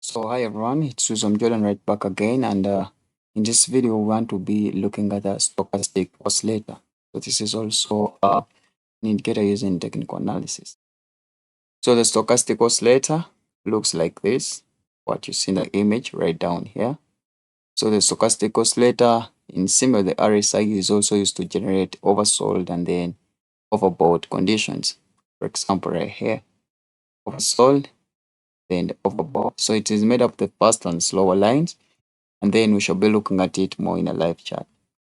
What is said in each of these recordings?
So hi everyone, it's Susan Jordan right back again, and in this video we want to be looking at the stochastic oscillator. So this is also an indicator using technical analysis. So the stochastic oscillator looks like this, what you see in the image right down here. So the stochastic oscillator in similar the RSI is also used to generate oversold and then overbought conditions. For example, right here, oversold, then overbought. So it is made up of the fast and slower lines, and then we shall be looking at it more in a live chart.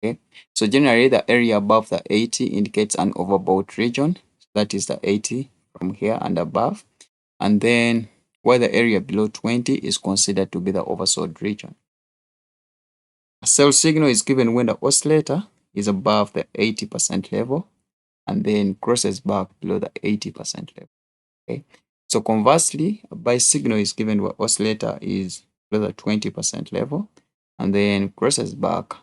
Okay, so generally the area above the 80 indicates an overbought region. So that is the 80 from here and above, and then where the area below 20 is considered to be the oversold region. A sell signal is given when the oscillator is above the 80% level and then crosses back below the 80% level. Okay, so conversely, a buy signal is given where oscillator is below the 20% level and then crosses back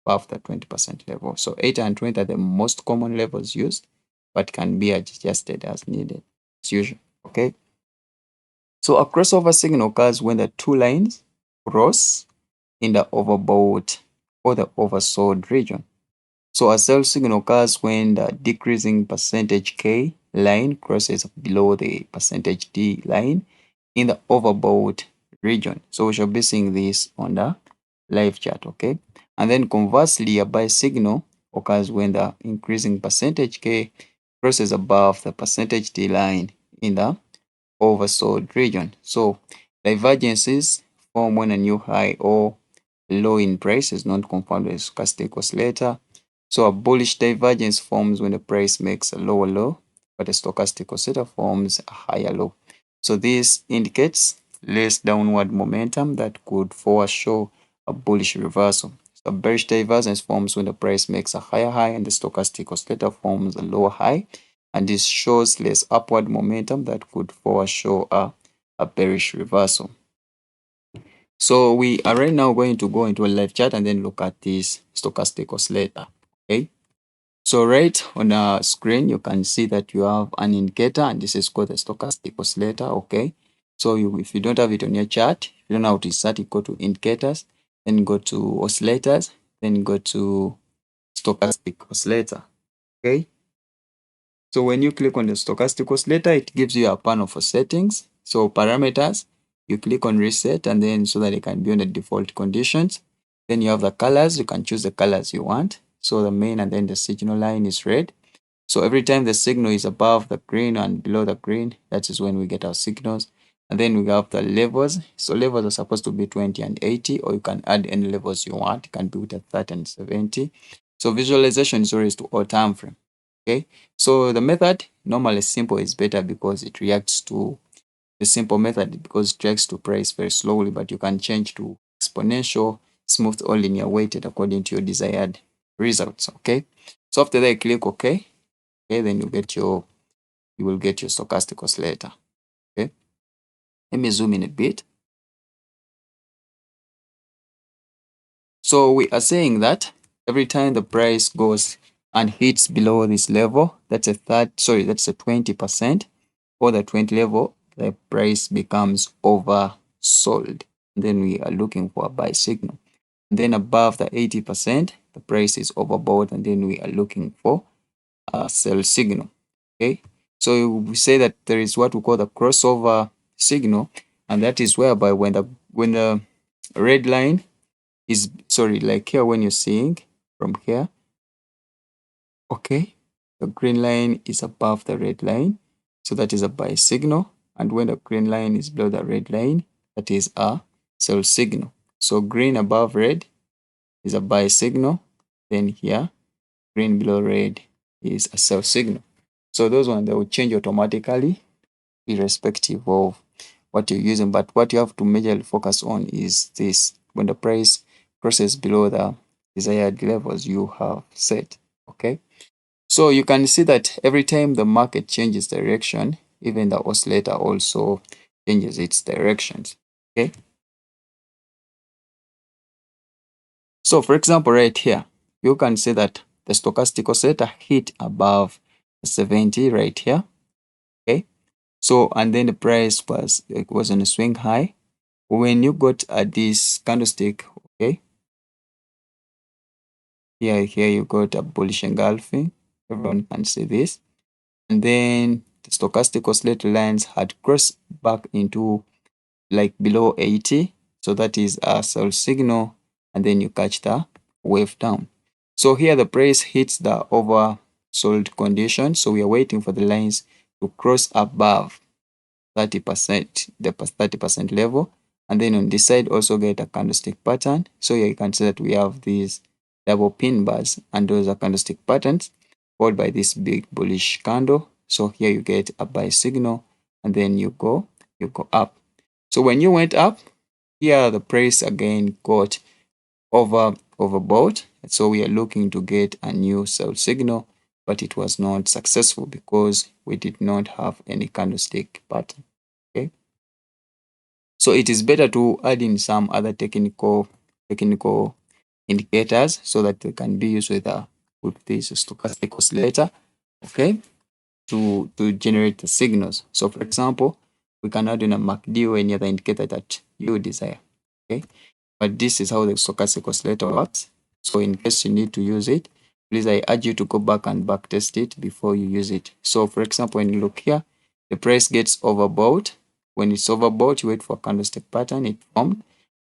above the 20% level. So 80 and 20 are the most common levels used, but can be adjusted as needed, as usual. Okay. So a crossover signal occurs when the two lines cross in the overbought or the oversold region. So a sell signal occurs when the decreasing percentage K line crosses below the percentage D line in the overbought region. So we shall be seeing this on the live chart, okay? And then conversely, a buy signal occurs when the increasing percentage K crosses above the percentage D line in the oversold region. So divergences form when a new high or low in price is not confirmed with stochastic oscillator. So a bullish divergence forms when the price makes a lower low, but a stochastic oscillator forms a higher low. So this indicates less downward momentum that could foreshow a bullish reversal. So a bearish divergence forms when the price makes a higher high and the stochastic oscillator forms a lower high, and this shows less upward momentum that could foreshow a bearish reversal. So we are right now going to go into a live chart and then look at this stochastic oscillator. Okay. So right on the screen, you can see that you have an indicator, and this is called the stochastic oscillator. Okay. So if you don't have it on your chart, if you don't know how to start, you go to indicators, then go to oscillators, then go to stochastic oscillator. Okay. So when you click on the stochastic oscillator, it gives you a panel for settings. So parameters, you click on reset and then so that it can be on the default conditions. Then you have the colors, you can choose the colors you want. So the main and then the signal line is red. So every time the signal is above the green and below the green, that is when we get our signals. And then we have the levels. So levels are supposed to be 20 and 80, or you can add any levels you want. It can be with a 30 and 70. So visualization is always to all time frame. Okay, so the method normally simple is better because it reacts to the simple method because it reacts to price very slowly, but you can change to exponential, smooth, or linear weighted according to your desired results. Okay, so after that you click OK. Okay, then you will get your stochastic oscillator. Okay, let me zoom in a bit. So we are saying that every time the price goes and hits below this level, that's a 20%, or the 20 level, the price becomes oversold. Then we are looking for a buy signal. And then above the 80%, the price is overbought, and then we are looking for a sell signal. Okay, so we say that there is what we call the crossover signal, and that is whereby when the red line is like here when you're seeing from here, okay, the green line is above the red line, so that is a buy signal, and when the green line is below the red line, that is a sell signal. So green above red is a buy signal, then here green below red is a sell signal. So those ones, they will change automatically irrespective of what you're using, but what you have to majorly focus on is this: when the price crosses below the desired levels you have set. Okay, so you can see that every time the market changes direction, even the oscillator also changes its directions. Okay, so for example right here, you can see that the stochastic oscillator hit above 70 right here. Okay, so and then the price was on a swing high, when you got this candlestick, okay, here you got a bullish engulfing. Everyone can see this. And then the stochastic oscillator lines had crossed back into like below 80. So that is a sell signal, and then you catch the wave down. So here the price hits the oversold condition. So we are waiting for the lines to cross above 30%, the 30% level. And then on this side also get a candlestick pattern. So here you can see that we have these double pin bars, and those are candlestick patterns followed by this big bullish candle. So here you get a buy signal, and then you go up. So when you went up, here the price again got overbought. So we are looking to get a new sell signal, but it was not successful because we did not have any candlestick pattern. Okay. So it is better to add in some other technical indicators so that they can be used with this stochastic oscillator, okay, to generate the signals. So for example, we can add in a MACD or any other indicator that you desire. Okay, but this is how the stochastic oscillator works. So in case you need to use it, please I urge you to go back and back test it before you use it. So for example, when you look here, the price gets overbought. When it's overbought, you wait for a candlestick pattern, it formed,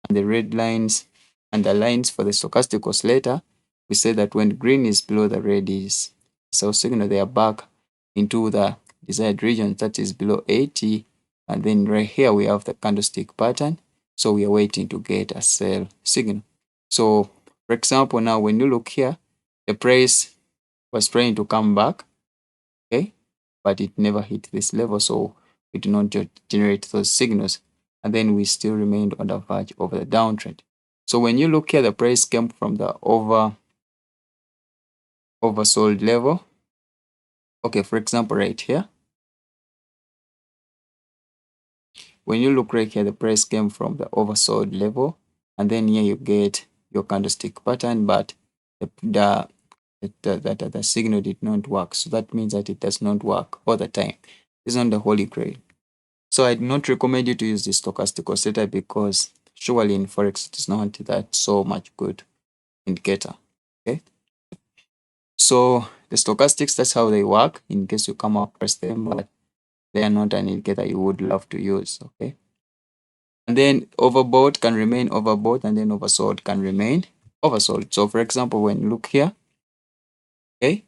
and the red lines and the lines for the stochastic oscillator, we say that when green is below the red is so signal, they are back into the desired region that is below 80. And then right here we have the candlestick pattern. So we are waiting to get a sell signal. So for example, now when you look here, the price was trying to come back, okay, but it never hit this level. So we do not generate those signals. And then we still remained on the verge of the downtrend. So when you look here, the price came from the oversold level. Okay, for example, right here, when you look right here, the price came from the oversold level, and then here you get your candlestick pattern, but the signal did not work. So that means that it does not work all the time. It's not the holy grail. So I do not recommend you to use the stochastic oscillator because surely in forex it is not that so much good indicator. Okay. So the stochastics, that's how they work in case you come across them, but they are not an indicator you would love to use. Okay. And then overbought can remain overbought, and then oversold can remain oversold. So for example, when you look here, okay,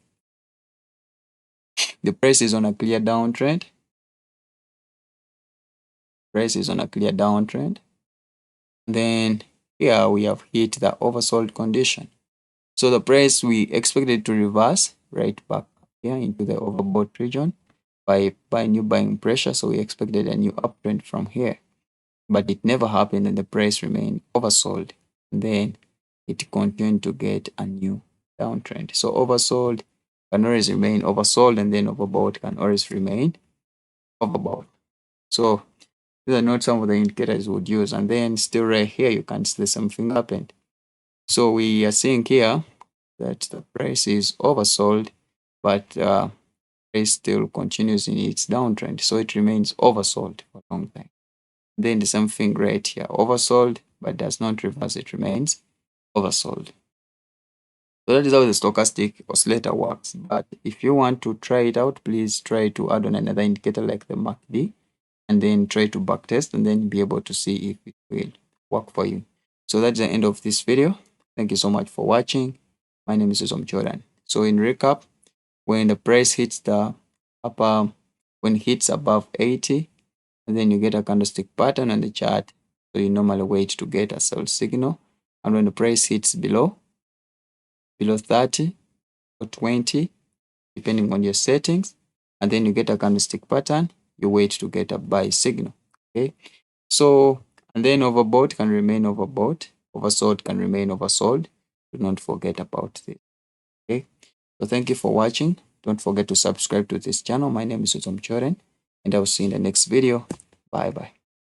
the price is on a clear downtrend. Price is on a clear downtrend. And then here we have hit the oversold condition. So the price we expected to reverse right back here into the overbought region by new buying pressure. So we expected a new uptrend from here, but it never happened, and the price remained oversold. And then it continued to get a new downtrend. So oversold can always remain oversold, and then overbought can always remain overbought. So these are not some of the indicators we would use. And then still right here, you can see something happened. So we are seeing here that the price is oversold, but price still continues in its downtrend. So it remains oversold for a long time. Then the same thing right here, oversold, but does not reverse, it remains oversold. So that is how the stochastic oscillator works. But if you want to try it out, please try to add on another indicator like the MACD, and then try to backtest and then be able to see if it will work for you. So that's the end of this video. Thank you so much for watching. My name is Jordan. So in recap, when the price hits the upper, when it hits above 80, and then you get a candlestick pattern on the chart, so you normally wait to get a sell signal. And when the price hits below 30 or 20, depending on your settings, and then you get a candlestick pattern, you wait to get a buy signal. Okay. So, and then overbought can remain overbought, oversold can remain oversold. Do not forget about this. Okay. So thank you for watching. Don't forget to subscribe to this channel. My name is Choren, and I will see you in the next video. Bye bye.